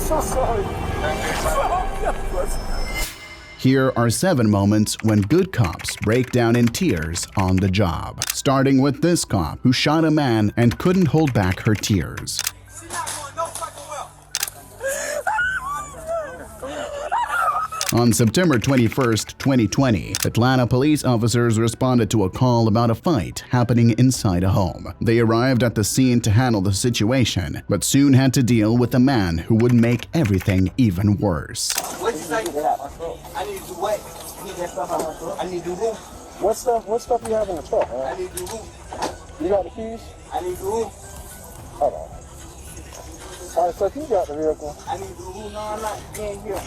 so sorry. Here are 7 moments when good cops break down in tears on the job. Starting with this cop who shot a man and couldn't hold back her tears. On September 21st, 2020, Atlanta police officers responded to a call about a fight happening inside a home. They arrived at the scene to handle the situation, but soon had to deal with a man who would make everything even worse. What you say? I need to do what? I need to do who? What stuff you have in the truck, man? I need to do who? You got the keys? I need to do who? Hold on. All right, so you got the vehicle. I need to do who? No, I'm not getting here.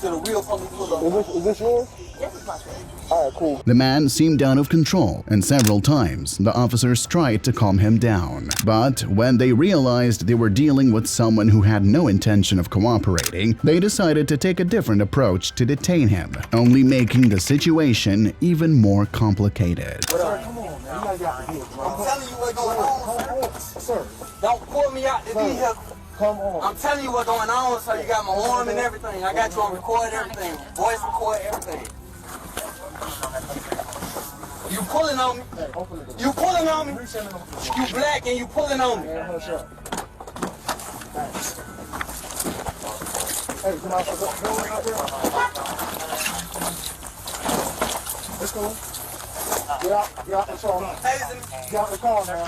To the real fucking pull up. Is this yours? Yes, it's my truck. All right, cool. The man seemed out of control, and several times the officers tried to calm him down. But when they realized they were dealing with someone who had no intention of cooperating, they decided to take a different approach to detain him, only making the situation even more complicated. Sir, come on, man. I'm telling you what's going on, Sir. Don't pull me out the vehicle. Come on. I'm telling you what's going on, so you got my arm and everything. I got you on record everything. Voice record everything. You pulling on me. You pulling on me. You black and you pulling on me. Hey, come out. Let's go. Get out the car. Get out the car, man.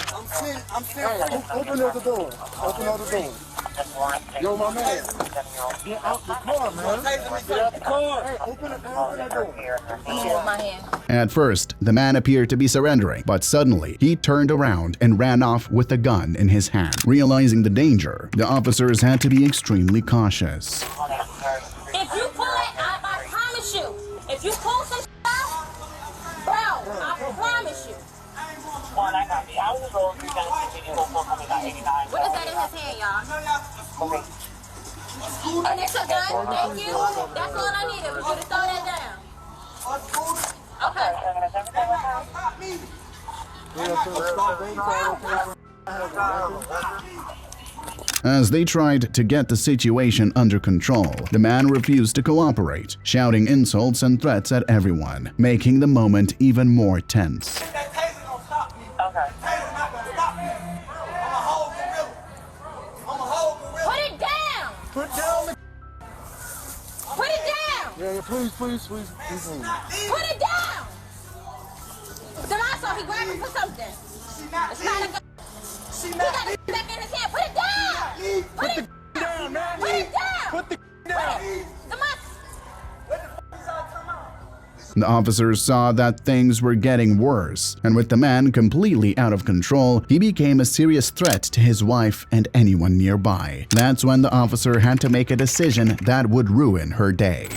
I'm serious. Open up the door. Open up the door. Yo, my man. Get out the car, man. Get out the car. Hey, open the door. My hand. At first, the man appeared to be surrendering, but suddenly he turned around and ran off with a gun in his hand. Realizing the danger, the officers had to be extremely cautious. If you pull it, I promise you. If you pull some out, bro, I promise you. What is that in his hand, y'all? And it's a gun. Thank you. That's all I needed. We could have thrown that down. As they tried to get the situation under control, the man refused to cooperate, shouting insults and threats at everyone, making the moment even more tense. Yeah, please. Put it down! Damaso, he grabbed me for something. It's not a gun. He got it back in his hand. Put it down! Put it down, man! Put it down! Put the down! Damaso! The officers saw that things were getting worse, and with the man completely out of control, he became a serious threat to his wife and anyone nearby. That's when the officer had to make a decision that would ruin her day.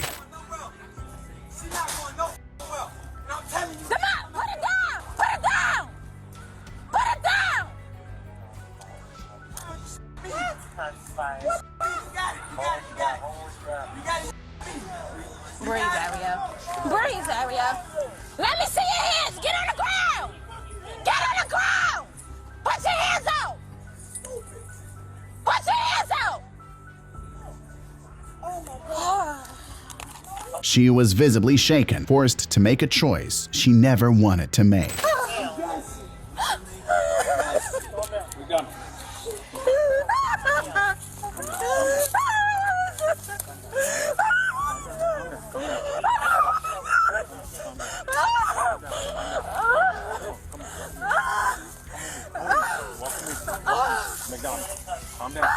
Breathe, Ariel. Breathe, Ariel. Let me see your hands. Get on the ground. Get on the ground. Put your hands out. Put your hands out. Oh, my God. She was visibly shaken, forced to make a choice she never wanted to make. Calm down.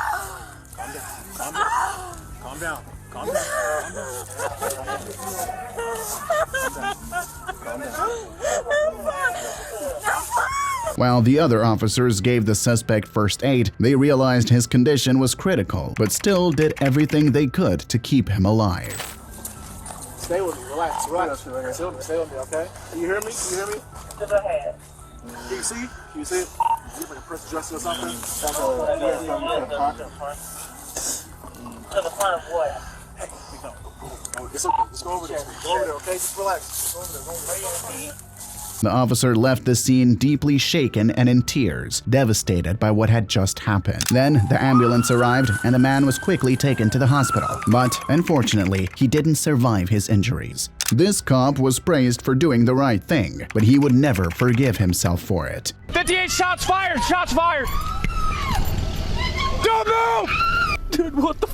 Calm down. Calm down. While the other officers gave the suspect first aid, they realized his condition was critical, but still did everything they could to keep him alive. Stay with me. Relax. Stay with me, okay? Can you hear me? Go ahead. Can you see? Can you see it? You like a press adjusting or something? To the front of what? It's okay. Just go over there. Go over there, okay? Just relax. Go over there. The officer left the scene deeply shaken and in tears, devastated by what had just happened. Then the ambulance arrived and the man was quickly taken to the hospital. But unfortunately, he didn't survive his injuries. This cop was praised for doing the right thing, but he would never forgive himself for it. 58 shots fired! Shots fired! Don't move! Dude, what the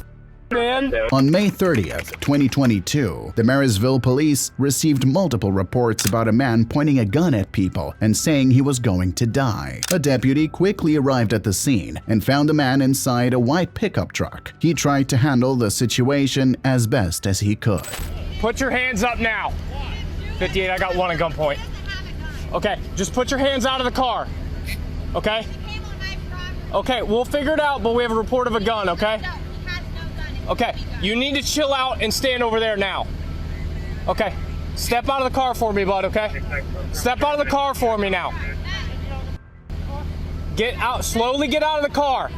man? On May 30th, 2022, the Marysville police received multiple reports about a man pointing a gun at people and saying he was going to die. A deputy quickly arrived at the scene and found the man inside a white pickup truck. He tried to handle the situation as best as he could. Put your hands up now. 58, I got one at gunpoint. Okay, just put your hands out of the car. Okay? Okay, we'll figure it out, but we have a report of a gun, okay? Okay, you need to chill out and stand over there now. Okay, step out of the car for me, bud, okay? Step out of the car for me now. Get out, slowly get out of the car.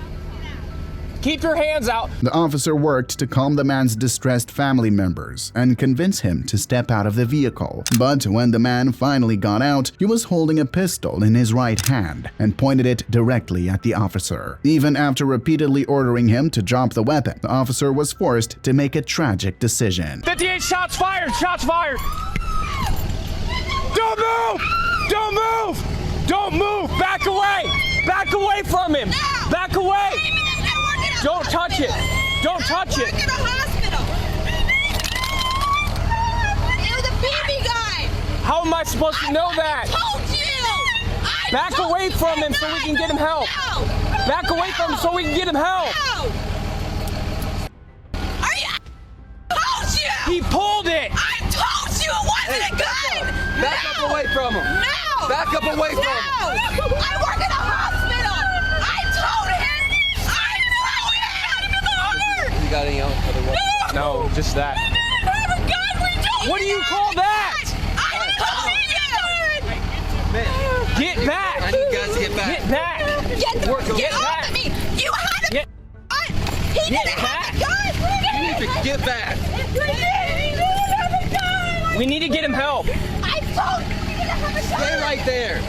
Keep your hands out. The officer worked to calm the man's distressed family members and convince him to step out of the vehicle. But when the man finally got out, he was holding a pistol in his right hand and pointed it directly at the officer. Even after repeatedly ordering him to drop the weapon, the officer was forced to make a tragic decision. 58 shots fired! Shots fired! Don't move! Don't move! Don't move! Back away! Back away from him! Back away! Don't touch it! Don't touch it! Work in a hospital. You're the baby guy. How am I supposed to know that? I told you. Back away from him so we can get him help. No. Back away from him so we can get him help. No. Are you? I told you. He pulled it. I told you it wasn't a gun. Back up away from him. No. Back up away from him. No. I work in a hospital. I told him. You got any other weapons? No, just that. What do you call that? I told you. Get back. I need guys to get back. Get back. Get off back. of me. You had a Get- gun. He didn't have a gun. You need to get back. He didn't have a gun. We need to get him help. I told you he didn't have a gun. Stay right there.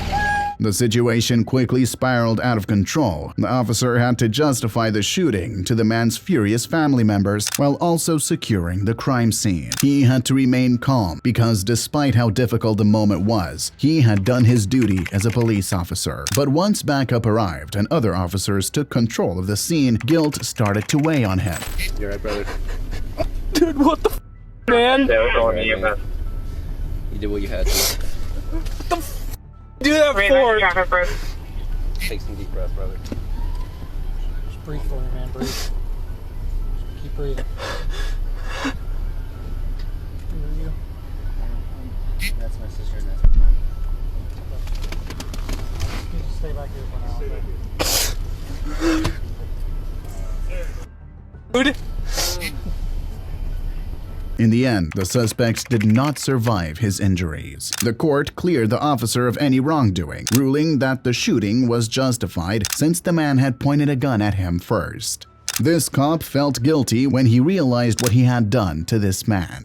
The situation quickly spiraled out of control. The officer had to justify the shooting to the man's furious family members while also securing the crime scene. He had to remain calm because despite how difficult the moment was, he had done his duty as a police officer. But once backup arrived and other officers took control of the scene, guilt started to weigh on him. You're right, brother. Dude, what the man? You did what you had to. Do that for? Take some deep breaths, brother. Just breathe for me, man. Breathe. Just keep breathing. Who are you? That's my sister and that's my mom. You just stay back here for now. Dude. In the end, the suspect did not survive his injuries. The court cleared the officer of any wrongdoing, ruling that the shooting was justified since the man had pointed a gun at him first. This cop felt guilty when he realized what he had done to this man.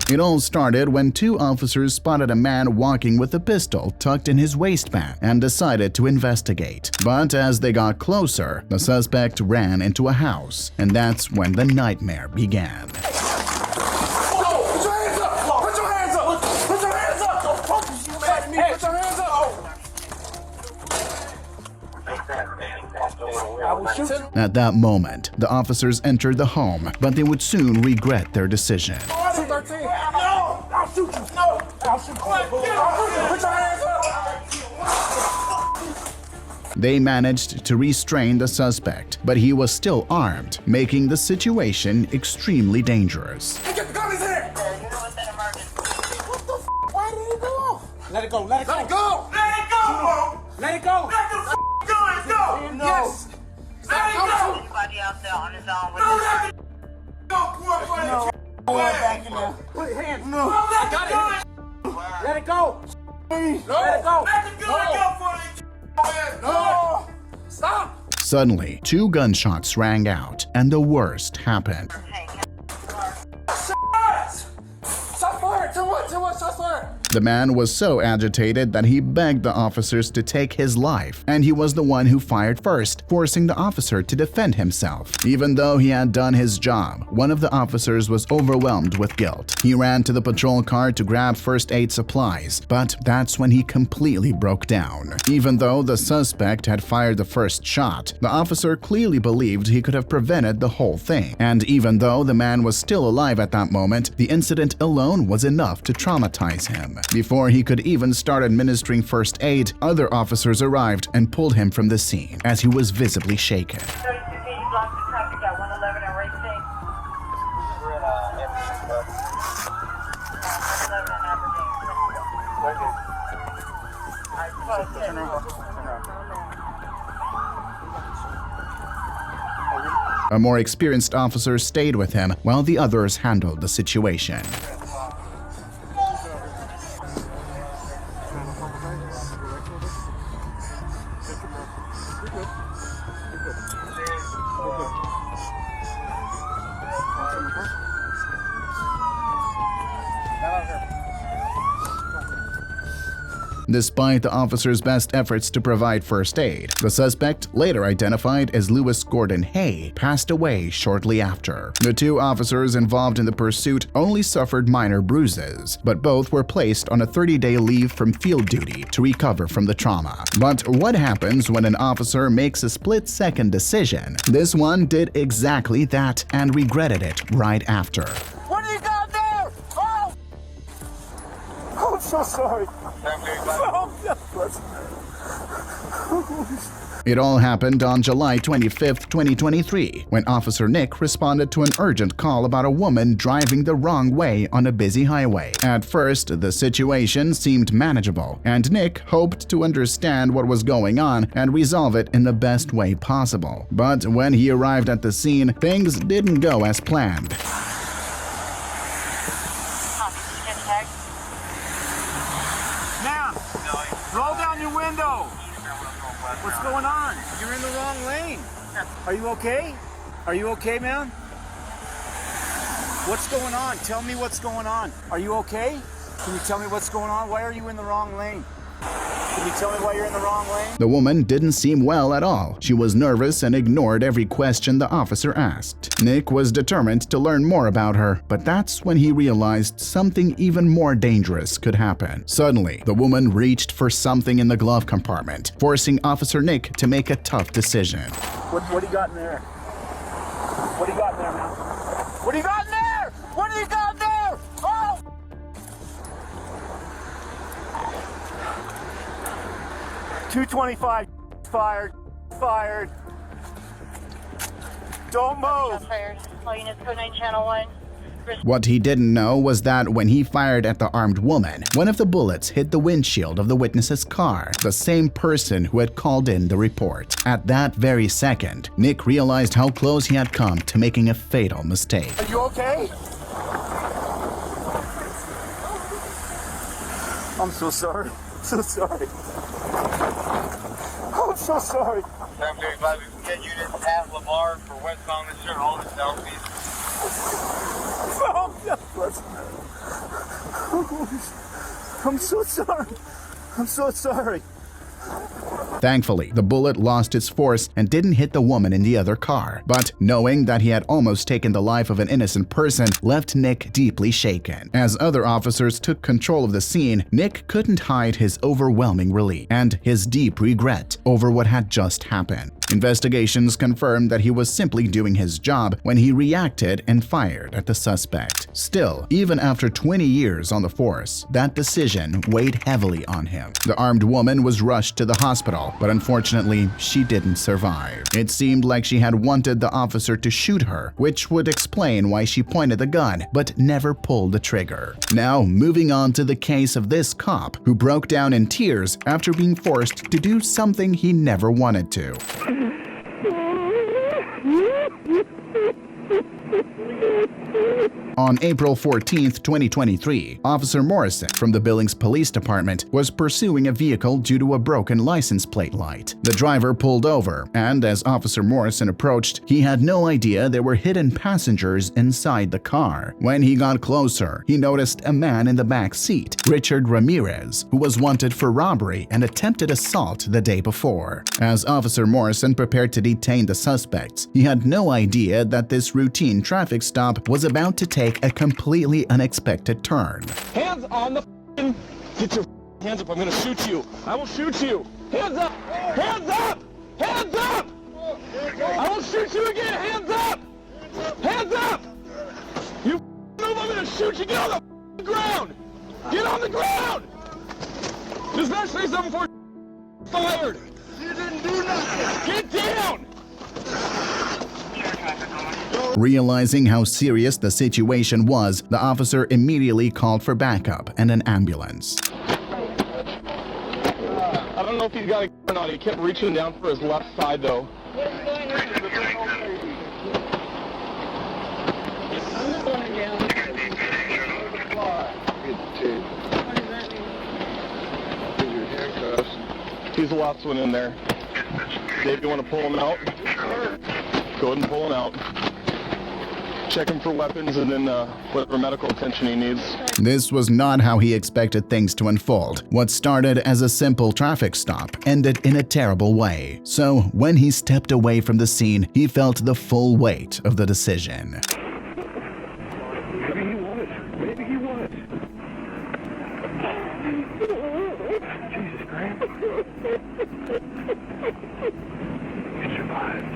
It all started when two officers spotted a man walking with a pistol tucked in his waistband and decided to investigate. But as they got closer, the suspect ran into a house, and that's when the nightmare began. At that moment, the officers entered the home, but they would soon regret their decision. They managed to restrain the suspect, but he was still armed, making the situation extremely dangerous. Let it go. Let it go. Let it go. Let it go. Let it go. Let the go. Let's go. No. Yes. Let it go. Anybody out there on his own with No. Let it go. No. Back in there. Put your hands. No. Let it go. Let it go. Please. Let it go. Let it go. No. Stop. Suddenly, two gunshots rang out, and the worst happened. The man was so agitated that he begged the officers to take his life, and he was the one who fired first, forcing the officer to defend himself. Even though he had done his job, one of the officers was overwhelmed with guilt. He ran to the patrol car to grab first aid supplies, but that's when he completely broke down. Even though the suspect had fired the first shot, the officer clearly believed he could have prevented the whole thing. And even though the man was still alive at that moment, the incident alone was enough to traumatize him. Before he could even start administering first aid, other officers arrived and pulled him from the scene as he was visibly shaken. 32 feet blocks of traffic at 111 and Racing. We're at 111 and Aberdeen. A more experienced officer stayed with him while the others handled the situation. Despite the officer's best efforts to provide first aid, the suspect, later identified as Lewis Gordon Hay, passed away shortly after. The two officers involved in the pursuit only suffered minor bruises, but both were placed on a 30-day leave from field duty to recover from the trauma. But what happens when an officer makes a split-second decision? This one did exactly that and regretted it right after. What do you got there? Oh! I'm so sorry. It all happened on July 25, 2023, when Officer Nick responded to an urgent call about a woman driving the wrong way on a busy highway. At first, the situation seemed manageable, and Nick hoped to understand what was going on and resolve it in the best way possible. But when he arrived at the scene, things didn't go as planned. Ma'am, roll down your window. What's going on? You're in the wrong lane. Are you okay? Are you okay, man? What's going on? Tell me what's going on. Are you okay? Can you tell me what's going on? Why are you in the wrong lane? Can you tell me why you're in the wrong lane? The woman didn't seem well at all. She was nervous and ignored every question the officer asked. Nick was determined to learn more about her, but that's when he realized something even more dangerous could happen. Suddenly, the woman reached for something in the glove compartment, forcing Officer Nick to make a tough decision. What do you got in there? What do you got in there, man? What do you got in there? What do you got in there? Oh! .225 fired. Fired. Don't move. Fired. All units, code 9 channel 1. What he didn't know was that when he fired at the armed woman, one of the bullets hit the windshield of the witness's car, the same person who had called in the report. At that very second, Nick realized how close he had come to making a fatal mistake. Are you okay? I'm so sorry. So sorry. I'm so sorry. I'm very glad we can get units at Lamar for westbound and sure all the southeast. I'm so sorry. I'm so sorry. Thankfully, the bullet lost its force and didn't hit the woman in the other car. But knowing that he had almost taken the life of an innocent person left Nick deeply shaken. As other officers took control of the scene, Nick couldn't hide his overwhelming relief and his deep regret over what had just happened. Investigations confirmed that he was simply doing his job when he reacted and fired at the suspect. Still, even after 20 years on the force, that decision weighed heavily on him. The armed woman was rushed to the hospital, but unfortunately, she didn't survive. It seemed like she had wanted the officer to shoot her, which would explain why she pointed the gun but never pulled the trigger. Now, moving on to the case of this cop who broke down in tears after being forced to do something he never wanted to. On April 14, 2023, Officer Morrison from the Billings Police Department was pursuing a vehicle due to a broken license plate light. The driver pulled over, and as Officer Morrison approached, he had no idea there were hidden passengers inside the car. When he got closer, he noticed a man in the back seat, Richard Ramirez, who was wanted for robbery and attempted assault the day before. As Officer Morrison prepared to detain the suspects, he had no idea that this routine traffic stop was about to take a completely unexpected turn. Hands on the get your hands up, I'm gonna shoot you. I will shoot you. Hands up! Hands up! Hands up! I will shoot you again! Hands up! Hands up! You move, I'm gonna shoot you! Get on the ground! Get on the ground! Dispatch 374 fired! You didn't do nothing! Get down! Realizing how serious the situation was, the officer immediately called for backup and an ambulance. I don't know if he's got a gun or not. He kept reaching down for his left side, though. He's the last one in there. Dave, you want to pull him out? Go ahead and pull him out. Check him for weapons and then whatever medical attention he needs. This was not how he expected things to unfold. What started as a simple traffic stop ended in a terrible way. So when he stepped away from the scene, he felt the full weight of the decision. Maybe he won it. Maybe he won it. Jesus Christ. You survived.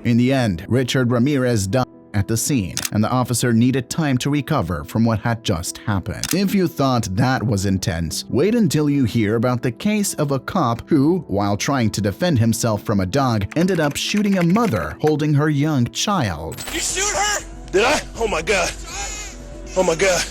In the end, Richard Ramirez died at the scene, and the officer needed time to recover from what had just happened. If you thought that was intense, wait until you hear about the case of a cop who, while trying to defend himself from a dog, ended up shooting a mother holding her young child. You shoot her? Did I? Oh my God. Oh my God.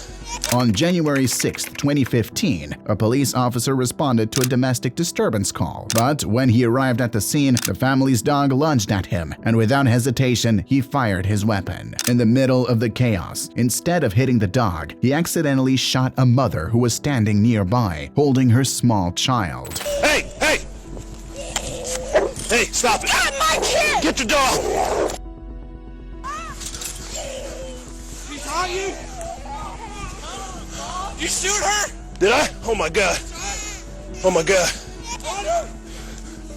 On January 6, 2015, a police officer responded to a domestic disturbance call. But when he arrived at the scene, the family's dog lunged at him, and without hesitation, he fired his weapon. In the middle of the chaos, instead of hitting the dog, he accidentally shot a mother who was standing nearby, holding her small child. Hey, hey! Hey, stop it! Not my kid! Get your dog! She's on you? You shoot her? Did I? Oh my God. Oh my God.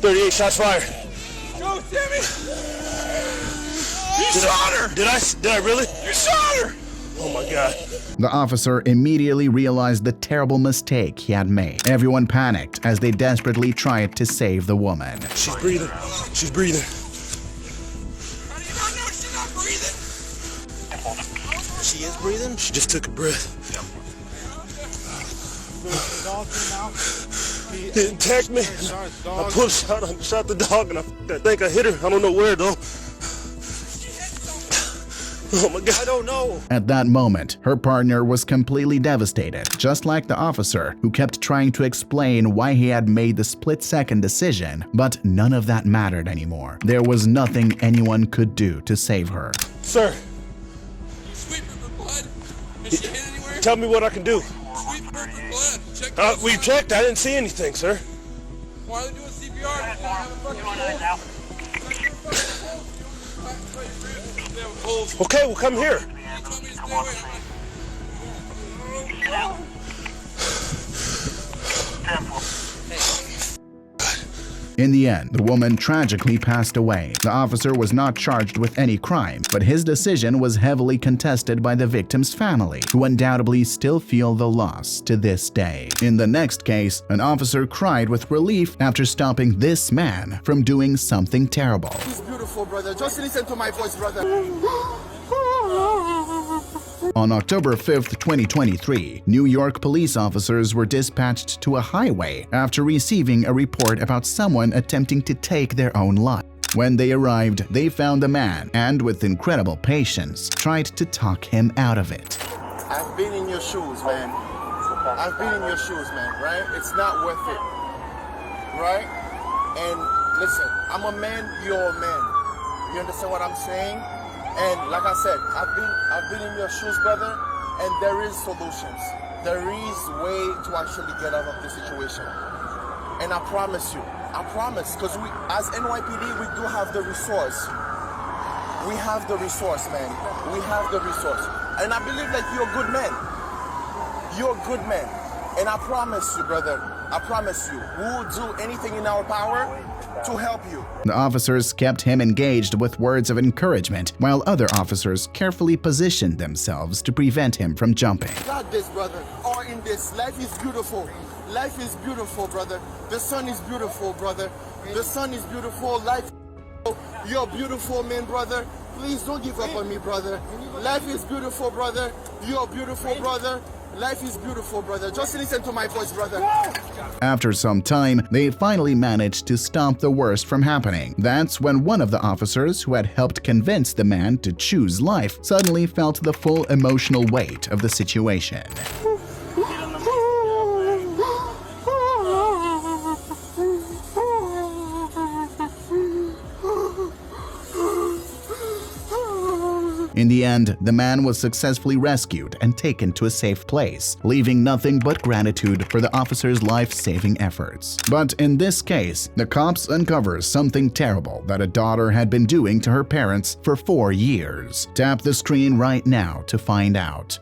38 shots fired. Go, Timmy! You shot her! Did I really? You shot her! Oh my God. The officer immediately realized the terrible mistake he had made. Everyone panicked as they desperately tried to save the woman. She's breathing. She's breathing. How do you not know she's not breathing? She is breathing? She just took a breath. He attacked me. I pulled a shot. I shot the dog, and I think I hit her. I don't know where though. Oh my God. I don't know. At that moment, her partner was completely devastated, just like the officer, who kept trying to explain why he had made the split-second decision, but none of that mattered anymore. There was nothing anyone could do to save her. Sir. Sweep her for blood. Is she hit anywhere? Tell me what I can do. Sweep her for blood. Check We checked. I didn't see anything, sir. Why are they doing CPR? They don't have a fucking pulse. Okay, well come here. You told me to stay away. In the end, the woman tragically passed away. The officer was not charged with any crime, but his decision was heavily contested by the victim's family, who undoubtedly still feel the loss to this day. In the next case, an officer cried with relief after stopping this man from doing something terrible. He's beautiful, brother. Just listen to my voice, brother. On October 5, 2023, New York police officers were dispatched to a highway after receiving a report about someone attempting to take their own life. When they arrived, they found the man and, with incredible patience, tried to talk him out of it. I've been in your shoes, man. I've been in your shoes, man, right? It's not worth it, right? And listen, I'm a man, you're a man. You understand what I'm saying? And like I said, I've been in your shoes, brother, and there is solutions. There is way to actually get out of this situation. And I promise you, because we, as NYPD, we do have the resource. We have the resource, man. We have the resource. And I believe that you're a good man. You're a good man. And I promise you, brother, I promise you, we will do anything in our power to help you. The officers kept him engaged with words of encouragement, while other officers carefully positioned themselves to prevent him from jumping. Got this, brother. Or in this. Life is beautiful. Life is beautiful, brother. The sun is beautiful, brother. The sun is beautiful. Life. You're beautiful, man, brother. Please don't give up on me, brother. Life is beautiful, brother. You're beautiful, brother. Life is beautiful, brother. Just listen to my voice, brother. After some time, they finally managed to stop the worst from happening. That's when one of the officers who had helped convince the man to choose life suddenly felt the full emotional weight of the situation. In the end, the man was successfully rescued and taken to a safe place, leaving nothing but gratitude for the officer's life-saving efforts. But in this case, the cops uncover something terrible that a daughter had been doing to her parents for 4 years. Tap the screen right now to find out.